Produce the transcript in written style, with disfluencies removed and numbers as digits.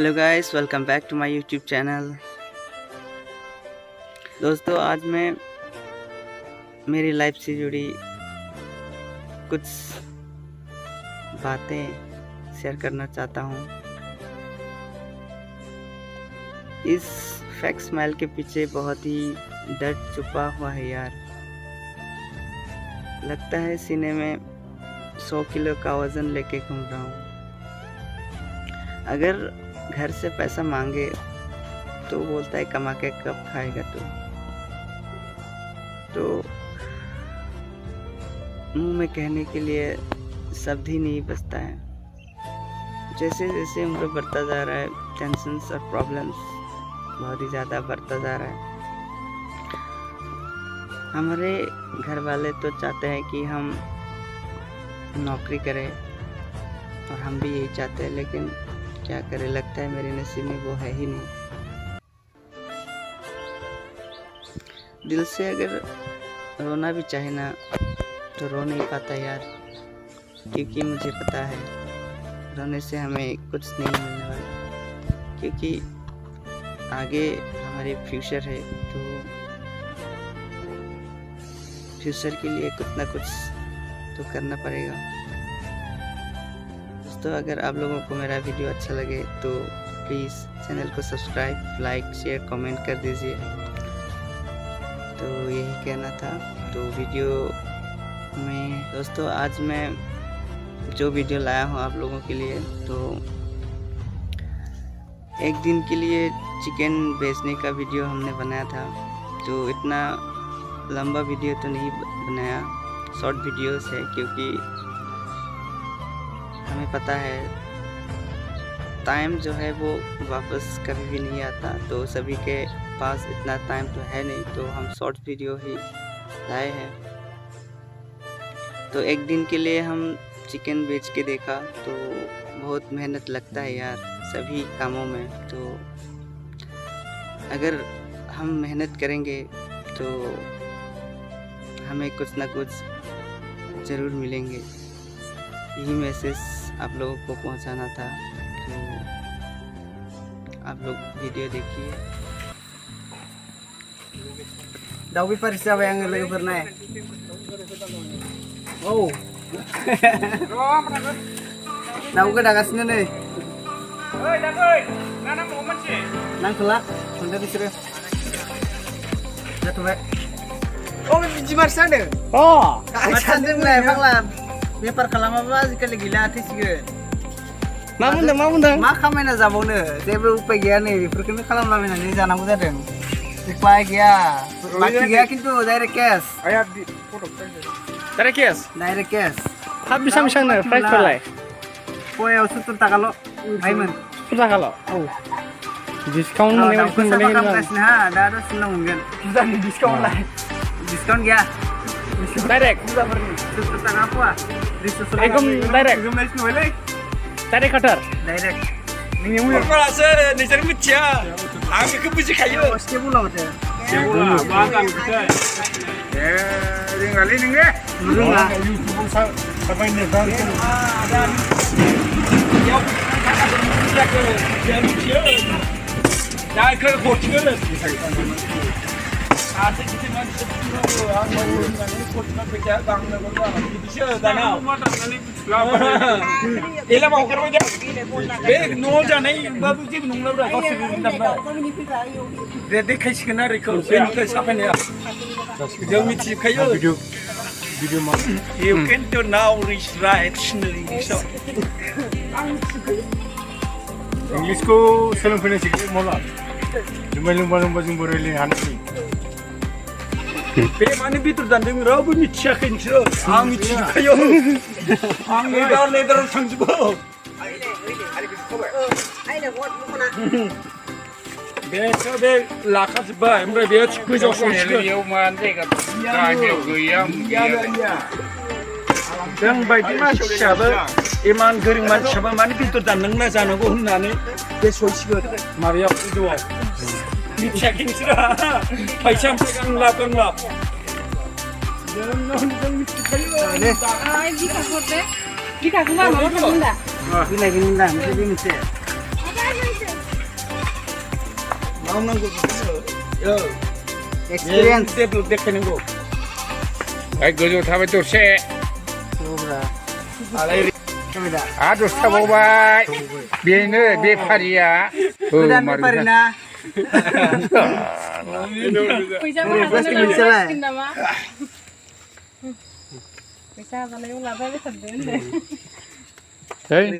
Hello guys, welcome back to my YouTube channel. दोस्तों, आज मैं मेरी लाइफ से जुड़ी कुछ बातें शेयर करना चाहता हूँ। इस फेक स्माइल के पीछे बहुत ही दर्द छुपा हुआ है यार। लगता है सीने में 100 किलो का वजन लेके घूम रहा हूँ। अगर घर से पैसा मांगे तो बोलता है कमा के कब खाएगा तो मुंह में कहने के लिए शब्द ही नहीं बचता है। जैसे जैसे उम्र बढ़ता जा रहा है, टेंशन्स और प्रॉब्लम्स बहुत ही ज़्यादा बढ़ता जा रहा है। हमारे घर वाले तो चाहते हैं कि हम नौकरी करें और हम भी यही चाहते हैं, लेकिन क्या करें, लगता है मेरे नसीब में वो है ही नहीं। दिल से अगर रोना भी चाहे ना तो रो नहीं पाता यार, क्योंकि मुझे पता है रोने से हमें कुछ नहीं मिलने वाला, क्योंकि आगे हमारे फ्यूचर है। तो फ्यूचर के लिए कुछ ना कुछ तो करना पड़ेगा। दोस्तों, अगर आप लोगों को मेरा वीडियो अच्छा लगे तो प्लीज़ चैनल को सब्सक्राइब, लाइक, शेयर, कमेंट कर दीजिए। तो यही कहना था। तो वीडियो में दोस्तों, आज मैं जो वीडियो लाया हूँ आप लोगों के लिए, तो एक दिन के लिए चिकन बेचने का वीडियो हमने बनाया था। तो इतना लंबा वीडियो तो नहीं बनाया, शॉर्ट वीडियोस है, क्योंकि हमें पता है टाइम जो है वो वापस कभी भी नहीं आता। तो सभी के पास इतना टाइम तो है नहीं, तो हम शॉर्ट वीडियो ही लाए हैं। तो एक दिन के लिए हम चिकन बेच के देखा, तो बहुत मेहनत लगता है यार सभी कामों में। तो अगर हम मेहनत करेंगे तो हमें कुछ ना कुछ ज़रूर मिलेंगे। यही मैसेज आप लोगों को पहुंचाना था। तो आप लोग वीडियो देखिए। दाउ बेफारि जाबाय आङो लोगोफोरना औ दाउ गोदागासिनो नै नांथ'ला थांदो बिसोरो जाथ'बाय। बिदि मारसि जादों सानदोंलाय फाग्ला बेफार खालामाबा आजिखालि गैला, थैसिगोन। मा बुंदों मा खामायना जाबावनो, जेबो उपाय गैया। नै बेफोरखौनो खालामलाबायनानै जानांगौ जादों। उपाय गैया, बाखि गैया, खिन्थु डाइरेक्ट केस। डाइरेक्ट केस हाब बेसेबां प्राइसफोरालाय? पयाव 70 ताकाल' भाइमोन। 70 ताकाल'? औ डिसकाउन्ट मोनगासिनो हा, दा दसे उनाव मोनगोन। बुरजानि डिसकाउन्टलाय? डिसकाउन्ट गैया, डाइरेक्ट 70 ताका पवा। एकदम डाइरेक्ट डाइरेक्ट काटार डाइरेक्ट नोंनि मुलासो नोंसोर मिथिया, आं बेखौ बुजिखायो। स्टेबुला माथो स्टेबुला मा दानखोथाय? रोङालै नोङो, रोङा। इउटुबाव साबायनो दा इखौ हरथिगोन। आसे गिदिर मानसि आं मावो होननानै खरथिना फैसा बांनोबो जाबाय बिदिसो दाना एला मावगारबाय दा बे न' जानायबाबो जेबो नंलाब्रा, गावसोरनो दामबाय। दे देखायसिगोन आरो बेखौ बेनिफ्राय साफायनाया जों मिथिखायो। भिडिअ मा? You can do now reach right so इंग्लिसखौ सोलोंफैनांसिगोन मला। लोंबा जोंबो रायलायनो हानाय। बे माने बेदर दानदों रावबो मिथियाखै नोंसोरो, आं मिथिखायो। आं लेदाराव थांजोबो। बेखौ बे लाखाजोब्बाय, ओमफ्राय बे गोजौआव संसिगोन। जों बायदि मानसियाबो इमान गोरों मानसियाबो माने बेदर दाननांला जानांगौ होननानै बे सयसिगोन माबायाव गोजौआव। मिथियाखै नोंसोरो, फैसा ओमफ्राय गांलाब जों मिथिखायो। बिलाइखौ मोनदा ओमफ्राय बे मोनसे मावनांगौ एक्सपिरियेन्स डेभलप देखायनांगौ ओइ गोजौआव थाबाय दसे आरो दसे थाबावबाय बेनो बेफारिया गोदान बेफारि ना फैसा जानायाव लाबाय थादों